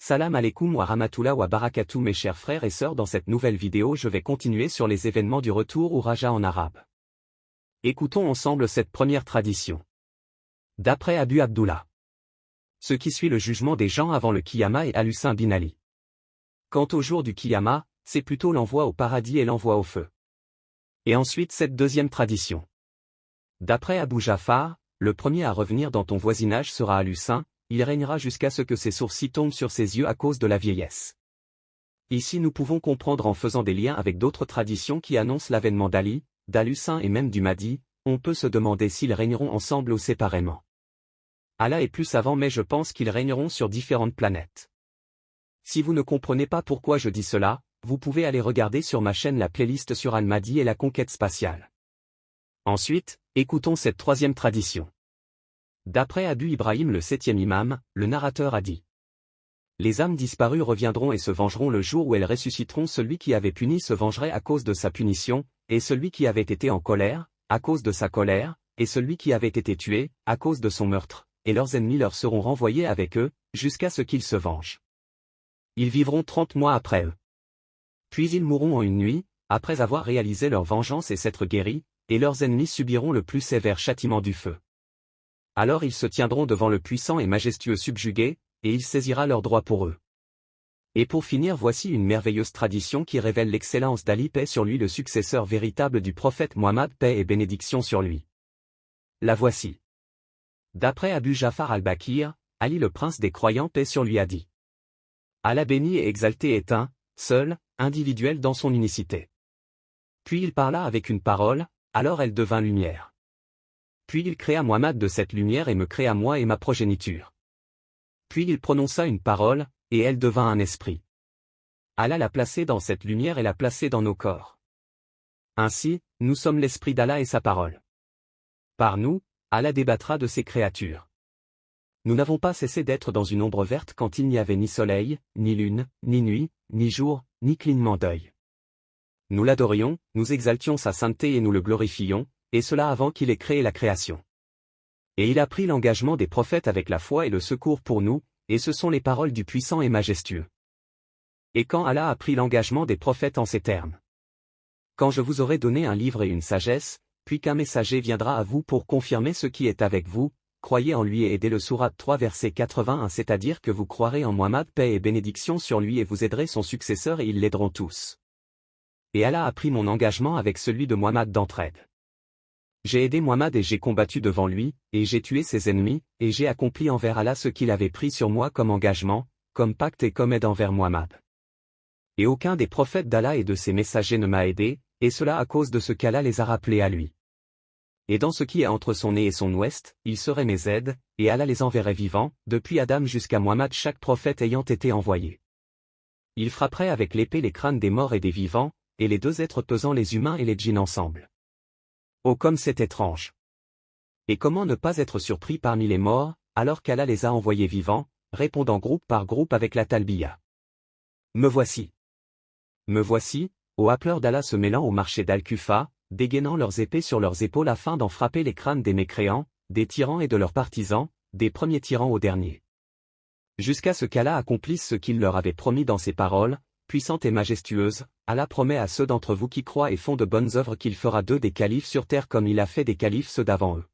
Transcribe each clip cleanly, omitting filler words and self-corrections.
Salam alaikum wa rahmatullah wa barakatuh mes chers frères et sœurs, dans cette nouvelle vidéo je vais continuer sur les événements du retour ou Raja en arabe. Écoutons ensemble cette première tradition. D'après Abu Abdullah. Ce qui suit le jugement des gens avant le Qiyama et Al-Husayn bin Ali. Quant au jour du Qiyama, c'est plutôt l'envoi au paradis et l'envoi au feu. Et ensuite cette deuxième tradition. D'après Abu Jafar, le premier à revenir dans ton voisinage sera Al-Husayn. Il régnera jusqu'à ce que ses sourcils tombent sur ses yeux à cause de la vieillesse. Ici nous pouvons comprendre en faisant des liens avec d'autres traditions qui annoncent l'avènement d'Ali, d'Al-Husayn et même du Mahdi, on peut se demander s'ils régneront ensemble ou séparément. Allah est plus savant mais je pense qu'ils régneront sur différentes planètes. Si vous ne comprenez pas pourquoi je dis cela, vous pouvez aller regarder sur ma chaîne la playlist sur Al-Mahdi et la conquête spatiale. Ensuite, écoutons cette troisième tradition. D'après Abu Ibrahim le septième imam, le narrateur a dit. Les âmes disparues reviendront et se vengeront le jour où elles ressusciteront. Celui qui avait puni se vengerait à cause de sa punition, et celui qui avait été en colère, à cause de sa colère, et celui qui avait été tué, à cause de son meurtre, et leurs ennemis leur seront renvoyés avec eux, jusqu'à ce qu'ils se vengent. Ils vivront 30 mois après eux. Puis ils mourront en une nuit, après avoir réalisé leur vengeance et s'être guéris, et leurs ennemis subiront le plus sévère châtiment du feu. Alors ils se tiendront devant le puissant et majestueux subjugué, et il saisira leurs droits pour eux. Et pour finir, voici une merveilleuse tradition qui révèle l'excellence d'Ali, paix sur lui, le successeur véritable du prophète Muhammad, paix et bénédiction sur lui. La voici. D'après Abu Jafar al-Bakir, Ali le prince des croyants, paix sur lui, a dit. Allah béni et exalté est un, seul, individuel dans son unicité. Puis il parla avec une parole, alors elle devint lumière. Puis il créa Muhammad de cette lumière et me créa moi et ma progéniture. Puis il prononça une parole, et elle devint un esprit. Allah l'a placé dans cette lumière et l'a placé dans nos corps. Ainsi, nous sommes l'esprit d'Allah et sa parole. Par nous, Allah débattra de ses créatures. Nous n'avons pas cessé d'être dans une ombre verte quand il n'y avait ni soleil, ni lune, ni nuit, ni jour, ni clignement d'œil. Nous l'adorions, nous exaltions sa sainteté et nous le glorifions, et cela avant qu'il ait créé la création. Et il a pris l'engagement des prophètes avec la foi et le secours pour nous, et ce sont les paroles du puissant et majestueux. Et quand Allah a pris l'engagement des prophètes en ces termes. Quand je vous aurai donné un livre et une sagesse, puis qu'un messager viendra à vous pour confirmer ce qui est avec vous, croyez en lui et aidez le sourate 3 verset 81, c'est-à-dire que vous croirez en Muhammad, paix et bénédiction sur lui, et vous aiderez son successeur et ils l'aideront tous. Et Allah a pris mon engagement avec celui de Muhammad d'entraide. J'ai aidé Muhammad et j'ai combattu devant lui, et j'ai tué ses ennemis, et j'ai accompli envers Allah ce qu'il avait pris sur moi comme engagement, comme pacte et comme aide envers Muhammad. Et aucun des prophètes d'Allah et de ses messagers ne m'a aidé, et cela à cause de ce qu'Allah les a rappelés à lui. Et dans ce qui est entre son nez et son ouest, ils seraient mes aides, et Allah les enverrait vivants, depuis Adam jusqu'à Muhammad, chaque prophète ayant été envoyé. Il frapperait avec l'épée les crânes des morts et des vivants, et les deux êtres pesant les humains et les djinns ensemble. Oh comme c'est étrange! Et comment ne pas être surpris parmi les morts, alors qu'Allah les a envoyés vivants, répondant groupe par groupe avec la talbiya. Me voici. Me voici, ô appeleurs d'Allah se mêlant au marché d'Al-Kufa, dégainant leurs épées sur leurs épaules afin d'en frapper les crânes des mécréants, des tyrans et de leurs partisans, des premiers tyrans aux derniers. Jusqu'à ce qu'Allah accomplisse ce qu'il leur avait promis dans ses paroles, puissante et majestueuse, Allah promet à ceux d'entre vous qui croient et font de bonnes œuvres qu'il fera d'eux des califes sur terre comme il a fait des califes ceux d'avant eux.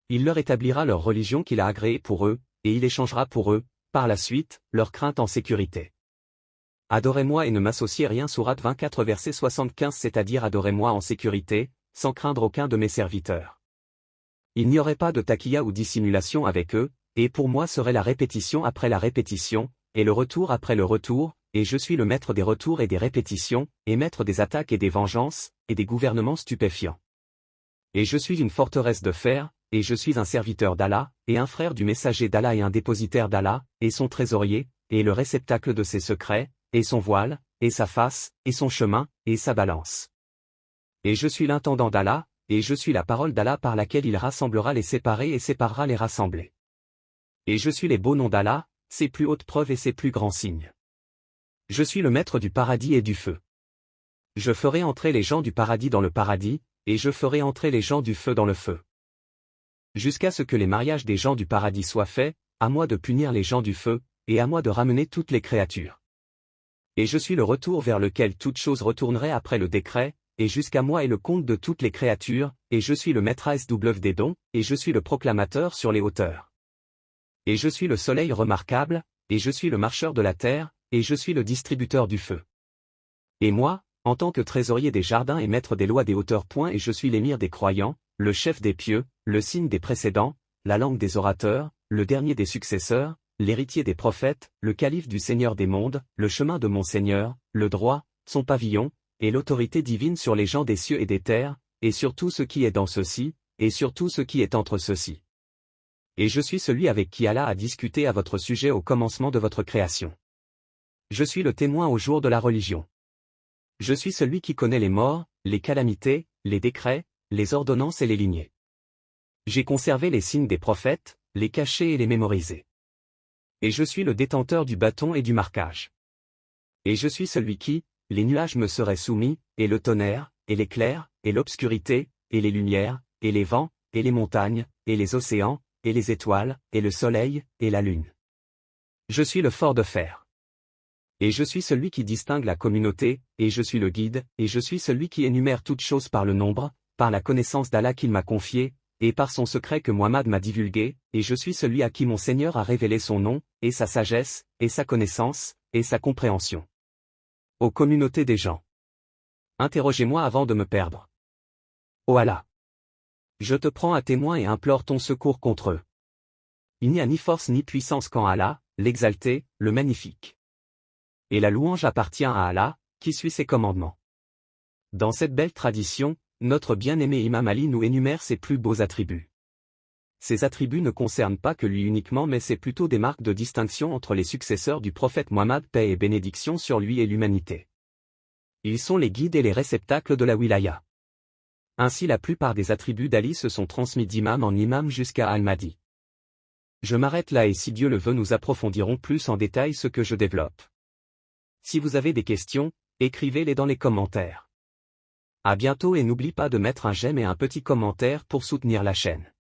Il leur établira leur religion qu'il a agréée pour eux, et il échangera pour eux, par la suite, leur crainte en sécurité. Adorez-moi et ne m'associez rien, sourate 24 verset 75, c'est-à-dire adorez-moi en sécurité, sans craindre aucun de mes serviteurs. Il n'y aurait pas de taqiya ou dissimulation avec eux, et pour moi serait la répétition après la répétition, et le retour après le retour, et je suis le maître des retours et des répétitions, et maître des attaques et des vengeances, et des gouvernements stupéfiants. Et je suis une forteresse de fer, et je suis un serviteur d'Allah, et un frère du messager d'Allah et un dépositaire d'Allah, et son trésorier, et le réceptacle de ses secrets, et son voile, et sa face, et son chemin, et sa balance. Et je suis l'intendant d'Allah, et je suis la parole d'Allah par laquelle il rassemblera les séparés et séparera les rassemblés. Et je suis les beaux noms d'Allah, ses plus hautes preuves et ses plus grands signes. Je suis le maître du paradis et du feu. Je ferai entrer les gens du paradis dans le paradis, et je ferai entrer les gens du feu dans le feu. Jusqu'à ce que les mariages des gens du paradis soient faits, à moi de punir les gens du feu, et à moi de ramener toutes les créatures. Et je suis le retour vers lequel toute chose retournerait après le décret, et jusqu'à moi est le compte de toutes les créatures, et je suis le maître SW des dons, et je suis le proclamateur sur les hauteurs. Et je suis le soleil remarquable, et je suis le marcheur de la terre, et je suis le distributeur du feu. Et moi, en tant que trésorier des jardins et maître des lois des hauteurs, et je suis l'émir des croyants, le chef des pieux, le signe des précédents, la langue des orateurs, le dernier des successeurs, l'héritier des prophètes, le calife du Seigneur des mondes, le chemin de mon Seigneur, le droit, son pavillon, et l'autorité divine sur les gens des cieux et des terres, et sur tout ce qui est dans ceux-ci, et sur tout ce qui est entre ceux-ci. Et je suis celui avec qui Allah a discuté à votre sujet au commencement de votre création. Je suis le témoin au jour de la religion. Je suis celui qui connaît les morts, les calamités, les décrets, les ordonnances et les lignées. J'ai conservé les signes des prophètes, les cachés et les mémorisés. Et je suis le détenteur du bâton et du marquage. Et je suis celui qui, les nuages me seraient soumis, et le tonnerre, et l'éclair, et l'obscurité, et les lumières, et les vents, et les montagnes, et les océans, et les étoiles, et le soleil, et la lune. Je suis le fort de fer. Et je suis celui qui distingue la communauté, et je suis le guide, et je suis celui qui énumère toutes choses par le nombre, par la connaissance d'Allah qu'il m'a confiée, et par son secret que Muhammad m'a divulgué, et je suis celui à qui mon Seigneur a révélé son nom, et sa sagesse, et sa connaissance, et sa compréhension. Ô communauté des gens! Interrogez-moi avant de me perdre. Ô Allah! Je te prends à témoin et implore ton secours contre eux. Il n'y a ni force ni puissance qu'en Allah, l'exalté, le magnifique. Et la louange appartient à Allah, qui suit ses commandements. Dans cette belle tradition, notre bien-aimé Imam Ali nous énumère ses plus beaux attributs. Ces attributs ne concernent pas que lui uniquement, mais c'est plutôt des marques de distinction entre les successeurs du prophète Muhammad, paix et bénédiction sur lui et l'humanité. Ils sont les guides et les réceptacles de la wilaya. Ainsi la plupart des attributs d'Ali se sont transmis d'imam en imam jusqu'à Al-Mahdi. Je m'arrête là et si Dieu le veut nous approfondirons plus en détail ce que je développe. Si vous avez des questions, écrivez-les dans les commentaires. À bientôt et n'oublie pas de mettre un j'aime et un petit commentaire pour soutenir la chaîne.